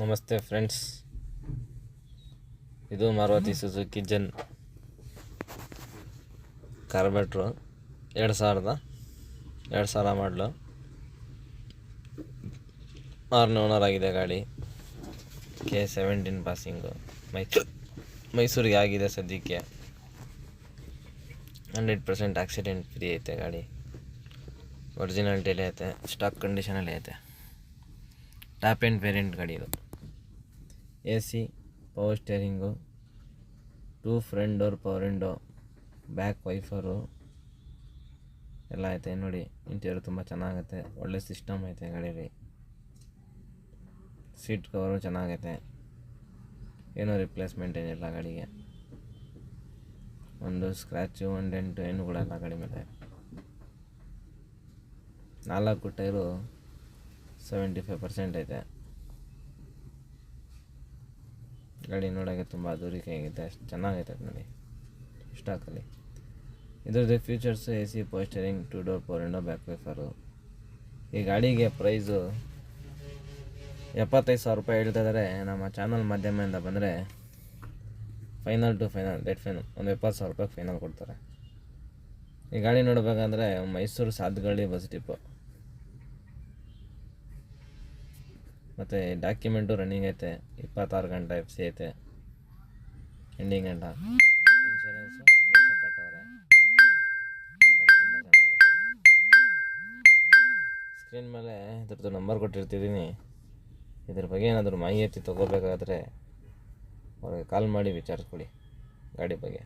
ನಮಸ್ತೆ ಫ್ರೆಂಡ್ಸ್, ಇದು Maruti Suzuki Zen ಕಾರ್ಬೇಟ್ರು 2000 ಮಾಡಲು 6ನೇ ಓನರ್ ಆಗಿದೆ ಗಾಡಿ. K17 ಪಾಸಿಂಗು ಮೈಸೂರಿಗೆ ಆಗಿದೆ ಸದ್ಯಕ್ಕೆ. 100% ಆಕ್ಸಿಡೆಂಟ್ ಫ್ರೀ ಐತೆ ಗಾಡಿ. ಒರಿಜಿನಾಲಿಟಿಯಲ್ಲಿ ಐತೆ, ಸ್ಟಾಕ್ ಕಂಡೀಷನಲ್ಲಿ ಐತೆ. ಟಾಪ್ ಎಂಡ್ ವೇರಿಯಂಟ್ ಗಾಡಿ ಇದು. AC, power steering, 2 front door power window, back wiper ಎಲ್ಲ ಐತೆ. ನೋಡಿ, ಇಂಟೀರಿಯರ್ ತುಂಬ ಚೆನ್ನಾಗೈತೆ. ಒಳ್ಳೆ ಸಿಸ್ಟಮ್ ಐತೆ ಗಾಡೀಲಿ. ಸೀಟ್ ಕವರು ಚೆನ್ನಾಗೈತೆ. ಏನೂ ರಿಪ್ಲೇಸ್ಮೆಂಟ್ ಏನಿಲ್ಲ ಗಾಡಿಗೆ. ಒಂದು ಸ್ಕ್ರ್ಯಾಚು, ಒಂದು ಡೆಂಟು ಏನು ಕೂಡ ಇಲ್ಲ ಗಾಡಿ ಮೇಲೆ. 4 ಟೈರು 75% ಐತೆ. ಗಾಡಿ ನೋಡೋಕ್ಕೆ ತುಂಬ ಅದ್ದೂರಿಯಾಗಿದೆ, ಅಷ್ಟು ಚೆನ್ನಾಗೈತೆ ನೋಡಿ ಸ್ಟಾಕಲ್ಲಿ. ಇದ್ರದ್ದು features AC, power steering, 2 door power window, back wiper. ಈ ಗಾಡಿಗೆ ಪ್ರೈಸು 75,000 ರೂಪಾಯಿ ಹೇಳ್ತಾ ಇದ್ದಾರೆ. ನಮ್ಮ ಚಾನಲ್ ಮಾಧ್ಯಮದಿಂದ ಬಂದರೆ ಫೈನಲ್ ಟು ಫೈನಲ್ ಒಂದು 70,000 ರೂಪಾಯಿ ಫೈನಲ್ ಕೊಡ್ತಾರೆ. ಈ ಗಾಡಿ ನೋಡಬೇಕಂದ್ರೆ ಮೈಸೂರು ಸಾತ್ಗಳ್ಳಿ ಬಸ್ ಡಿಪೋ. ಮತ್ತು ಡಾಕ್ಯುಮೆಂಟು ರನ್ನಿಂಗ್ ಐತೆ. 26 ಗಂಟೆ FC ಐತೆ. ಎಂಡಿಂಗ್ ಗಂಟ ಇನ್ಶೂರೆನ್ಸು ಫ್ರೆಶ್ ಕಟ್ಟವ್ರೆ. ಗಾಡಿ ತುಂಬ ಚೆನ್ನಾಗೈತೆ. ಸ್ಕ್ರೀನ್ ಮೇಲೆ ಇದ್ರದ್ದು ನಂಬರ್ ಕೊಟ್ಟಿರ್ತಿದ್ದೀನಿ. ಇದ್ರ ಬಗ್ಗೆ ಏನಾದರೂ ಮಾಹಿತಿ ತೊಗೋಬೇಕಾದ್ರೆ ಅವ್ರಿಗೆ ಕಾಲ್ ಮಾಡಿ ವಿಚಾರಿಸ್ಕೊಳ್ಳಿ ಗಾಡಿ ಬಗ್ಗೆ.